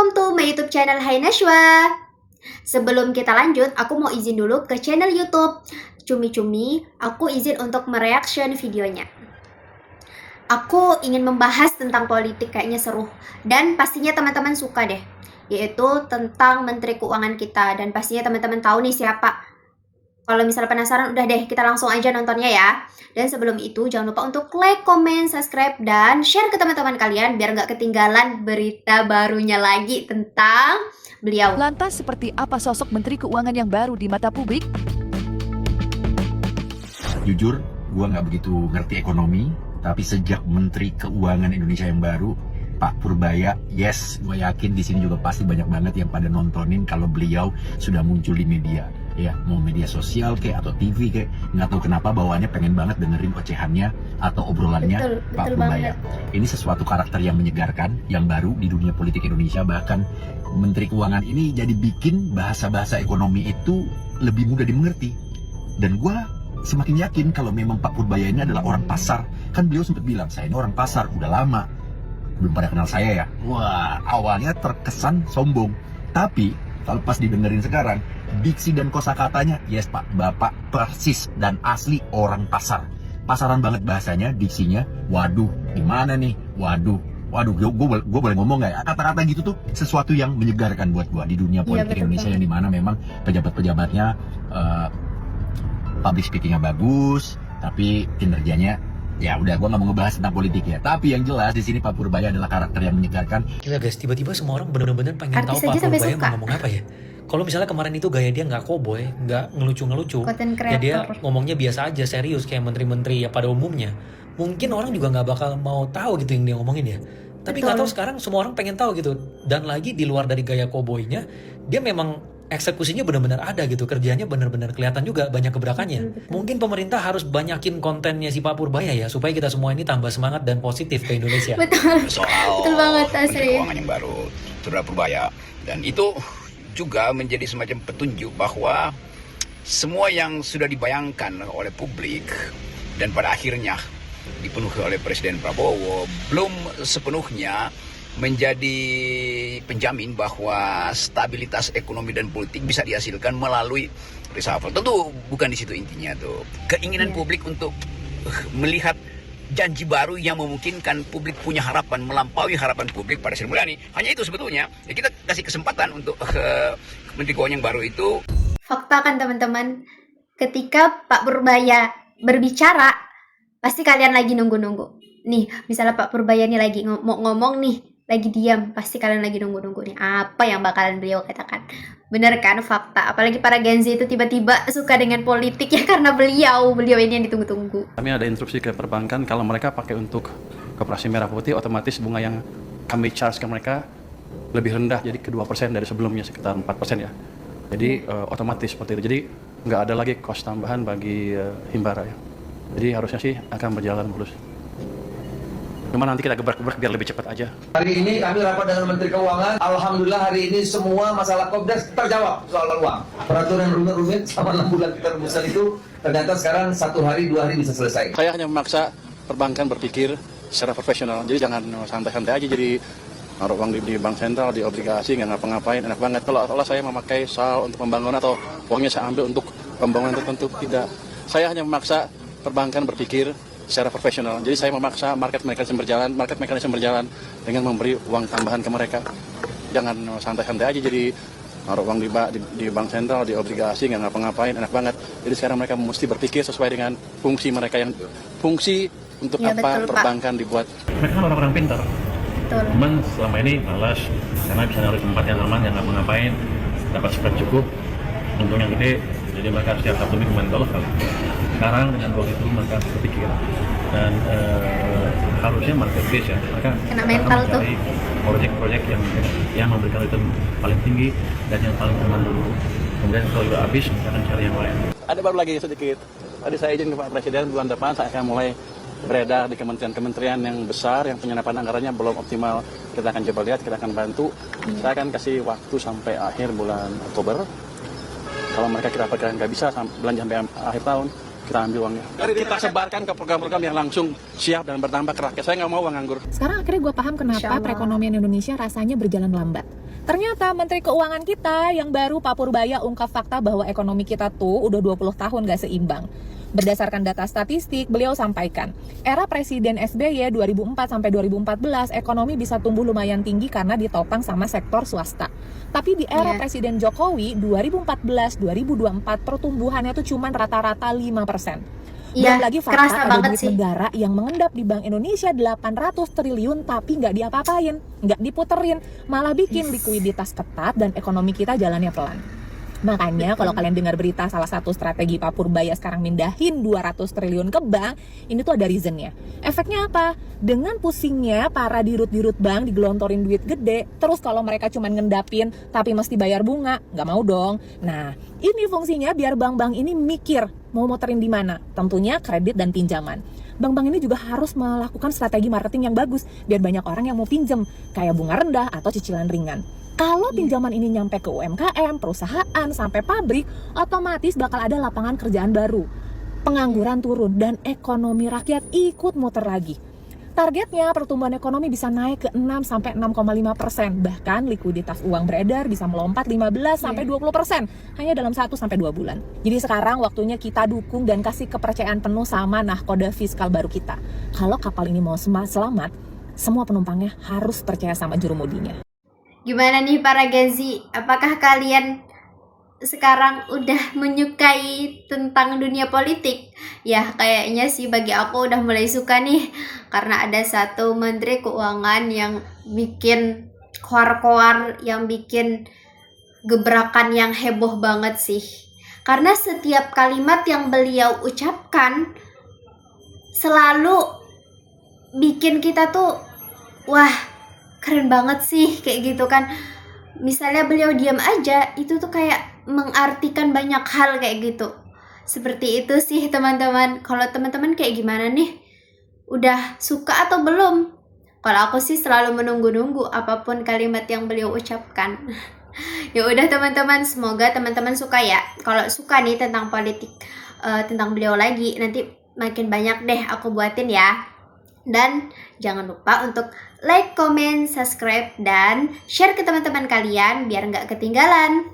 Welcome to my YouTube channel Hai Nashwa. Sebelum kita lanjut, aku mau izin dulu ke channel YouTube Cumi-Cumi. Aku izin untuk mereaction videonya. Aku ingin membahas tentang politik, kayaknya seru. Dan pastinya teman-teman suka deh. Yaitu tentang Menteri Keuangan kita. Dan pastinya teman-teman tahu nih siapa. Kalau misalnya penasaran, udah deh kita langsung aja nontonnya ya. Dan sebelum itu jangan lupa untuk like, comment, subscribe, dan share ke teman-teman kalian biar nggak ketinggalan berita barunya lagi tentang beliau. Lantas seperti apa sosok Menteri Keuangan yang baru di mata publik? Jujur, gue nggak begitu ngerti ekonomi, tapi sejak Menteri Keuangan Indonesia yang baru, Pak Purbaya, yes, gue yakin di sini juga pasti banyak banget yang pada nontonin kalau beliau sudah muncul di media. Ya, mau media sosial kayak atau TV kayak, nggak tahu kenapa bawaannya pengen banget dengerin ocehannya atau obrolannya Pak Purbaya. Ini sesuatu karakter yang menyegarkan, yang baru di dunia politik Indonesia. Bahkan Menteri Keuangan ini jadi bikin bahasa-bahasa ekonomi itu lebih mudah dimengerti. Dan gue semakin yakin kalau memang Pak Purbaya ini adalah orang pasar. Kan beliau sempat bilang, saya ini orang pasar, udah lama. Belum pada kenal saya ya. Wah, awalnya terkesan sombong. Tapi kalau pas didengerin sekarang, diksi dan kosakatanya, yes Pak, Bapak persis dan asli orang pasar. Pasaran banget bahasanya, diksinya. Waduh, gimana nih? Waduh, gue boleh ngomong nggak ya? Kata-kata gitu tuh sesuatu yang menyegarkan buat gue di dunia politik Indonesia yang dimana memang pejabat-pejabatnya public speakingnya bagus, tapi kinerjanya ya udah. Gue nggak mau ngebahas tentang politik ya. Tapi yang jelas di sini Pak Purbaya adalah karakter yang menyegarkan. Gila guys, tiba-tiba semua orang bener-bener pengen tahu Pak Purbaya mau ngomong apa ya. Kalau misalnya kemarin itu gaya dia nggak cowboy, nggak ngelucu-ngelucu, ya dia ngomongnya biasa aja, serius kayak menteri-menteri ya pada umumnya. Mungkin orang juga nggak bakal mau tahu gitu yang dia ngomongin ya. Tapi nggak tahu sekarang semua orang pengen tahu gitu. Dan lagi di luar dari gaya cowboynya, dia memang eksekusinya benar-benar ada gitu, kerjanya benar-benar kelihatan juga banyak gebrakannya. Mungkin pemerintah harus banyakin kontennya si Pak Purbaya ya, supaya kita semua ini tambah semangat dan positif ke Indonesia. Betul banget Menteri Keuangan yang baru, Saudara Purbaya, dan itu juga menjadi semacam petunjuk bahwa semua yang sudah dibayangkan oleh publik dan pada akhirnya dipenuhi oleh Presiden Prabowo belum sepenuhnya menjadi penjamin bahwa stabilitas ekonomi dan politik bisa dihasilkan melalui reshuffle. Tentu bukan di situ intinya tuh. Keinginan publik untuk melihat janji baru yang memungkinkan publik punya harapan, melampaui harapan publik pada Sri Mulyani. Hanya itu sebetulnya. Ya, kita kasih kesempatan untuk Menteri Keuangan yang baru itu. Fakta kan teman-teman, ketika Pak Purbaya berbicara, pasti kalian lagi nunggu-nunggu. Nih, misalnya Pak Purbaya nih lagi ngomong nih, lagi diam, pasti kalian lagi nunggu-nunggu nih apa yang bakalan beliau katakan. Bener kan, fakta. Apalagi para Gen Z itu tiba-tiba suka dengan politik ya karena beliau ini yang ditunggu-tunggu. Kami ada instruksi ke perbankan kalau mereka pakai untuk koperasi merah putih, otomatis bunga yang kami charge ke mereka lebih rendah, jadi ke 2% dari sebelumnya, sekitar 4% ya. Jadi otomatis seperti itu. Jadi nggak ada lagi cost tambahan bagi Himbara ya. Jadi harusnya sih akan berjalan mulus. Cuma nanti kita gebrak-gebrak biar lebih cepat aja. Hari ini kami rapat dengan Menteri Keuangan. Alhamdulillah hari ini semua masalah Kopdas terjawab soal uang. Peraturan rumit-rumit sama 6 bulan kita rumuskan itu ternyata sekarang 1 hari 2 hari bisa selesai. Saya hanya memaksa perbankan berpikir secara profesional. Jadi jangan santai-santai aja. Jadi naruh uang di bank sentral, di obligasi, nggak ngapa-ngapain, enak banget. Kalau saya memakai SAL untuk pembangunan atau uangnya saya ambil untuk pembangunan tertentu, tidak. Saya hanya memaksa perbankan berpikir secara profesional. Jadi saya memaksa market mekanisme berjalan dengan memberi uang tambahan ke mereka. Jangan santai-santai aja jadi naruh uang di bank sentral, di obligasi, nggak ngapa-ngapain, enak banget. Jadi sekarang mereka mesti berpikir sesuai dengan fungsi mereka, yang fungsi untuk ya, apa betul, perbankan Pak dibuat. Mereka kan orang-orang pintar. Cuman selama ini malas karena bisa naruh tempat yang aman, yang nggak ngapa-ngapain, dapat spread cukup, untung yang gede. Jadi mereka setiap satu minggu main golf. Sekarang dengan uang itu mereka berpikir dan harusnya market base ya, mereka mencari proyek-proyek yang memberikan return paling tinggi dan yang paling aman dulu. Kemudian kalau sudah habis, mereka akan cari yang lain. Ada baru lagi sedikit. Tadi saya izin ke Pak Presiden bulan depan saya akan mulai beredar di kementerian-kementerian yang besar yang penyerapan anggarannya belum optimal. Kita akan coba lihat, kita akan bantu. Saya akan kasih waktu sampai akhir bulan Oktober. Kalau mereka kira perkiraan nggak bisa belanja sampai akhir tahun, kita ambil uangnya. Kita sebarkan ke program-program yang langsung siap dan bertambah ke rakyat. Saya nggak mau uang nganggur. Sekarang akhirnya gue paham kenapa perekonomian Indonesia rasanya berjalan lambat. Ternyata Menteri Keuangan kita yang baru Pak Purbaya ungkap fakta bahwa ekonomi kita tuh udah 20 tahun gak seimbang. Berdasarkan data statistik, beliau sampaikan, era Presiden SBY 2004 sampai 2014 ekonomi bisa tumbuh lumayan tinggi karena ditopang sama sektor swasta. Tapi di era Presiden Jokowi 2014-2024 pertumbuhannya tuh cuma rata-rata 5%. Dan lagi fakta ada duit negara yang mengendap di Bank Indonesia 800 triliun tapi nggak diapa-apain, nggak diputerin, malah bikin likuiditas ketat dan ekonomi kita jalannya pelan. Makanya kalau kalian dengar berita salah satu strategi Pak Purbaya sekarang mindahin 200 triliun ke bank, ini tuh ada reasonnya. Efeknya apa? Dengan pusingnya para dirut-dirut bank digelontorin duit gede, terus kalau mereka cuma ngendapin tapi mesti bayar bunga, nggak mau dong. Nah, ini fungsinya biar bank-bank ini mikir mau muterin di mana. Tentunya kredit dan pinjaman. Bank-bank ini juga harus melakukan strategi marketing yang bagus biar banyak orang yang mau pinjem, kayak bunga rendah atau cicilan ringan. Kalau pinjaman ini nyampe ke UMKM, perusahaan, sampai pabrik, otomatis bakal ada lapangan kerjaan baru. Pengangguran turun dan ekonomi rakyat ikut muter lagi. Targetnya pertumbuhan ekonomi bisa naik ke 6-6,5%. Bahkan likuiditas uang beredar bisa melompat 15-20% hanya dalam 1-2 bulan. Jadi sekarang waktunya kita dukung dan kasih kepercayaan penuh sama nahkoda fiskal baru kita. Kalau kapal ini mau selamat, semua penumpangnya harus percaya sama jurumudinya. Gimana nih para Gazi? Apakah kalian sekarang udah menyukai tentang dunia politik? Ya kayaknya sih bagi aku udah mulai suka nih. Karena ada satu menteri keuangan yang bikin koar-koar, yang bikin gebrakan yang heboh banget sih. Karena setiap kalimat yang beliau ucapkan selalu bikin kita tuh wah, keren banget sih kayak gitu kan. Misalnya beliau diam aja, itu tuh kayak mengartikan banyak hal kayak gitu. Seperti itu sih teman-teman. Kalau teman-teman kayak gimana nih? Udah suka atau belum? Kalau aku sih selalu menunggu-nunggu apapun kalimat yang beliau ucapkan. Ya udah teman-teman, semoga teman-teman suka ya. Kalau suka nih tentang politik, tentang beliau lagi, nanti makin banyak deh aku buatin ya. Dan jangan lupa untuk like, comment, subscribe, dan share ke teman-teman kalian biar nggak ketinggalan.